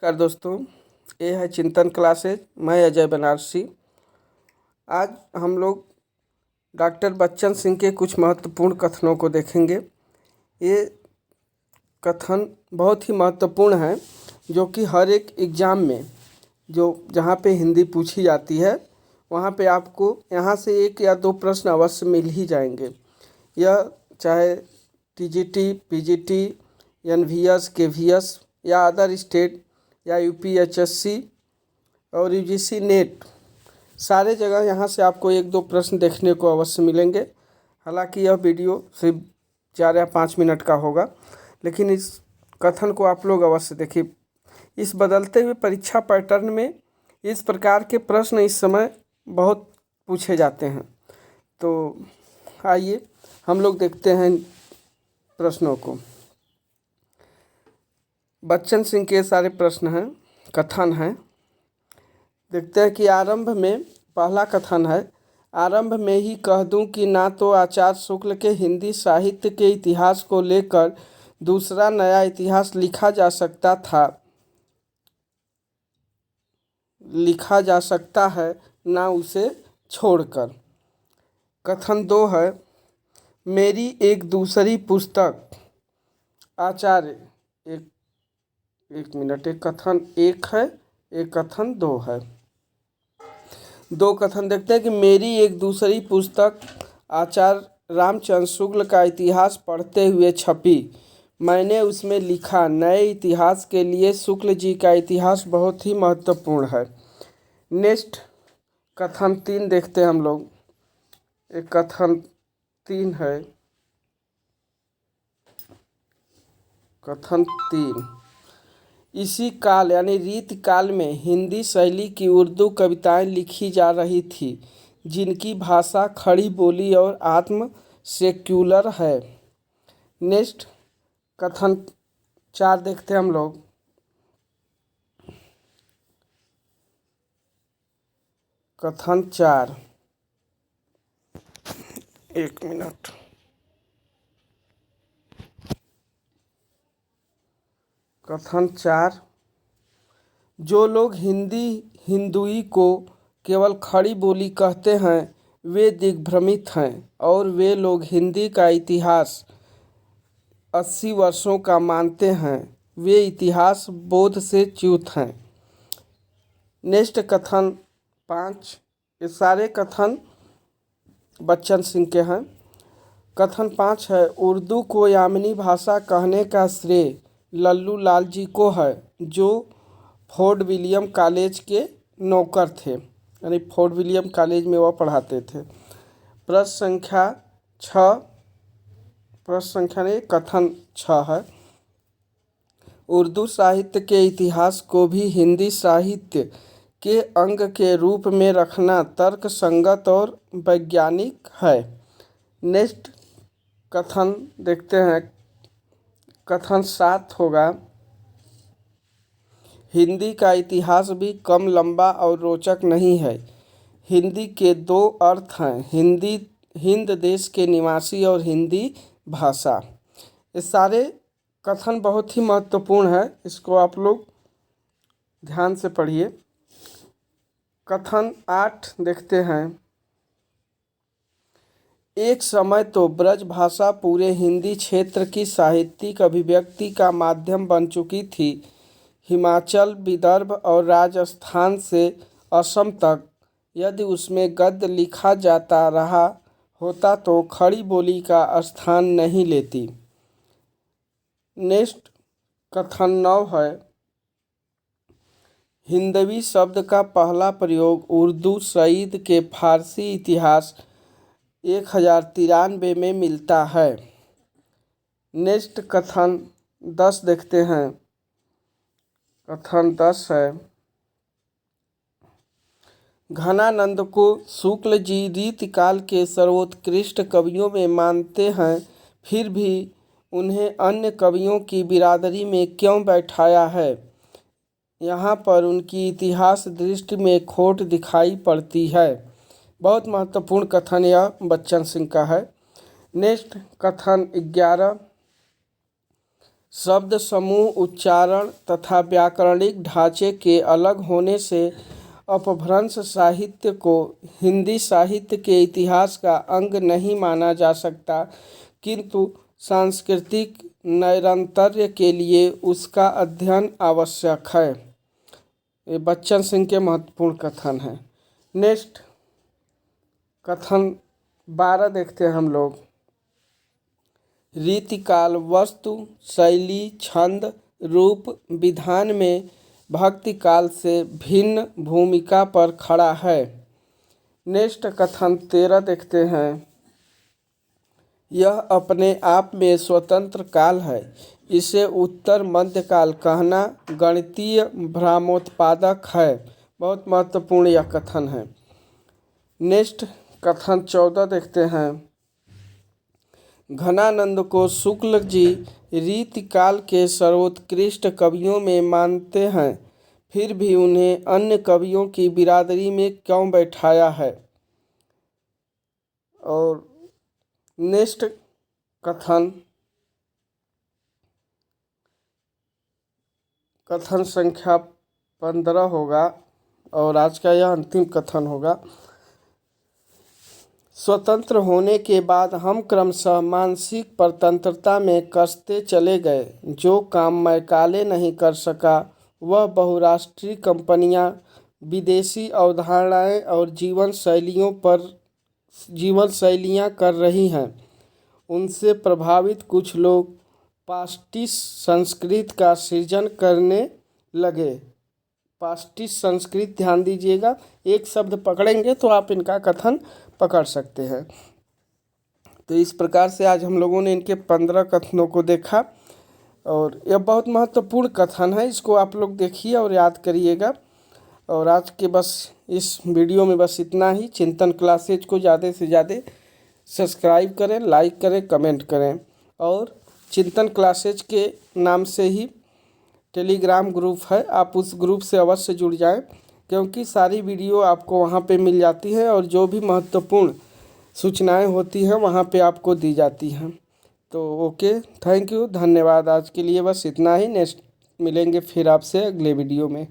नमस्कार दोस्तों, ये है चिंतन क्लासेज। मैं अजय बनारसी। आज हम लोग डॉक्टर बच्चन सिंह के कुछ महत्वपूर्ण कथनों को देखेंगे। ये कथन बहुत ही महत्वपूर्ण हैं, जो कि हर एक एग्ज़ाम में जहाँ पे हिंदी पूछी जाती है वहाँ पे आपको यहाँ से एक या दो प्रश्न अवश्य मिल ही जाएंगे। यह चाहे टीजीटी, पीजीटी, एनवीएस, केवीएस या अदर स्टेट या यूपीएचएससी और यूजीसी नेट, सारे जगह यहाँ से आपको एक दो प्रश्न देखने को अवश्य मिलेंगे। हालांकि यह वीडियो सिर्फ 4 या 5 मिनट का होगा, लेकिन इस कथन को आप लोग अवश्य देखिए। इस बदलते हुए परीक्षा पैटर्न में इस प्रकार के प्रश्न इस समय बहुत पूछे जाते हैं। तो आइए हम लोग देखते हैं प्रश्नों को। बच्चन सिंह के सारे प्रश्न हैं, कथन हैं। देखते हैं कि आरंभ में पहला कथन है, आरंभ में ही कह दूं कि ना तो आचार्य शुक्ल के हिंदी साहित्य के इतिहास को लेकर दूसरा नया इतिहास लिखा जा सकता है, ना उसे छोड़कर। कथन 2 है, मेरी एक दूसरी पुस्तक आचार्य एक मिनट, एक कथन 1 है, एक कथन 2 है। दो कथन देखते हैं कि मेरी एक दूसरी पुस्तक आचार्य रामचंद्र शुक्ल का इतिहास पढ़ते हुए छपी। मैंने उसमें लिखा, नए इतिहास के लिए शुक्ल जी का इतिहास बहुत ही महत्वपूर्ण है। नेक्स्ट कथन 3 देखते हैं हम लोग। एक कथन 3 है, कथन 3, इसी काल यानी रीति काल में हिंदी शैली की उर्दू कविताएं लिखी जा रही थी, जिनकी भाषा खड़ी बोली और आत्म सेक्युलर है। नेक्स्ट कथन 4 देखते हैं हम लोग। कथन 4, एक मिनट। कथन 4, जो लोग हिंदुई को केवल खड़ी बोली कहते हैं वे दिग्भ्रमित हैं, और वे लोग हिंदी का इतिहास 80 वर्षों का मानते हैं, वे इतिहास बोध से च्युत हैं। नेक्स्ट कथन 5, ये सारे कथन बच्चन सिंह के हैं। कथन 5 है, उर्दू को यामिनी भाषा कहने का श्रेय लल्लू लाल जी को है, जो फोर्ट विलियम कॉलेज के नौकर थे, यानी फोर्ट विलियम कॉलेज में वह पढ़ाते थे। प्रश्न संख्या 6, प्रश्न संख्या नहीं, कथन 6 है, उर्दू साहित्य के इतिहास को भी हिंदी साहित्य के अंग के रूप में रखना तर्क संगत और वैज्ञानिक है। नेक्स्ट कथन देखते हैं। कथन 7 होगा, हिंदी का इतिहास भी कम लंबा और रोचक नहीं है। हिंदी के 2 अर्थ हैं, हिंद देश के निवासी और हिंदी भाषा। ये सारे कथन बहुत ही महत्वपूर्ण है, इसको आप लोग ध्यान से पढ़िए। कथन 8 देखते हैं, एक समय तो ब्रज भाषा पूरे हिंदी क्षेत्र की साहित्यिक अभिव्यक्ति का माध्यम बन चुकी थी। हिमाचल, विदर्भ और राजस्थान से असम तक यदि उसमें गद्य लिखा जाता रहा होता तो खड़ी बोली का स्थान नहीं लेती। नेक्स्ट कथन 9 है, हिंदवी शब्द का पहला प्रयोग उर्दू सईद के फारसी इतिहास 1093 में मिलता है। नेक्स्ट कथन 10 देखते हैं। कथन 10 है, घनानंद को शुक्ल जी रीतिकाल के सर्वोत्कृष्ट कवियों में मानते हैं, फिर भी उन्हें अन्य कवियों की बिरादरी में क्यों बैठाया है? यहाँ पर उनकी इतिहास दृष्टि में खोट दिखाई पड़ती है। बहुत महत्वपूर्ण कथन यह बच्चन सिंह का है। नेक्स्ट कथन 11, शब्द समूह, उच्चारण तथा व्याकरणिक ढांचे के अलग होने से अपभ्रंश साहित्य को हिंदी साहित्य के इतिहास का अंग नहीं माना जा सकता, किंतु सांस्कृतिक नैरंतर्य के लिए उसका अध्ययन आवश्यक है। ये बच्चन सिंह के महत्वपूर्ण कथन हैं। नेक्स्ट कथन 12 देखते हैं हम लोग। रीतिकाल वस्तु, शैली, छंद, रूप, विधान में भक्ति काल से भिन्न भूमिका पर खड़ा है। नेक्स्ट कथन 13 देखते हैं। यह अपने आप में स्वतंत्र काल है। इसे उत्तर मध्यकाल कहना गणितीय भ्रमोत्पादक है। बहुत महत्वपूर्ण यह कथन है। नेक्स्ट कथन 14 देखते हैं। घनानंद को शुक्ल जी रीतिकाल के सर्वोत्कृष्ट कवियों में मानते हैं, फिर भी उन्हें अन्य कवियों की बिरादरी में क्यों बैठाया है। और नेक्स्ट कथन संख्या 15 होगा और आज का यह अंतिम कथन होगा। स्वतंत्र होने के बाद हम क्रमशः मानसिक परतंत्रता में कसते चले गए। जो काम मैकाले नहीं कर सका वह बहुराष्ट्रीय कंपनियां विदेशी अवधारणाएं और जीवन शैलियां कर रही हैं। उनसे प्रभावित कुछ लोग पाश्चात्य संस्कृत का सृजन करने लगे। पाश्चात्य संस्कृत, ध्यान दीजिएगा, एक शब्द पकड़ेंगे तो आप इनका कथन पकड़ सकते हैं। तो इस प्रकार से आज हम लोगों ने इनके 15 कथनों को देखा और यह बहुत महत्वपूर्ण कथन है। इसको आप लोग देखिए और याद करिएगा। और आज के बस इस वीडियो में बस इतना ही। चिंतन क्लासेज को ज़्यादा से ज़्यादा सब्सक्राइब करें, लाइक करें, कमेंट करें। और चिंतन क्लासेज के नाम से ही टेलीग्राम ग्रुप है, आप उस ग्रुप से अवश्य जुड़ जाएं, क्योंकि सारी वीडियो आपको वहां पे मिल जाती है और जो भी महत्वपूर्ण सूचनाएं होती हैं वहां पे आपको दी जाती हैं। तो ओके, थैंक यू, धन्यवाद। आज के लिए बस इतना ही। नेक्स्ट मिलेंगे फिर आपसे अगले वीडियो में।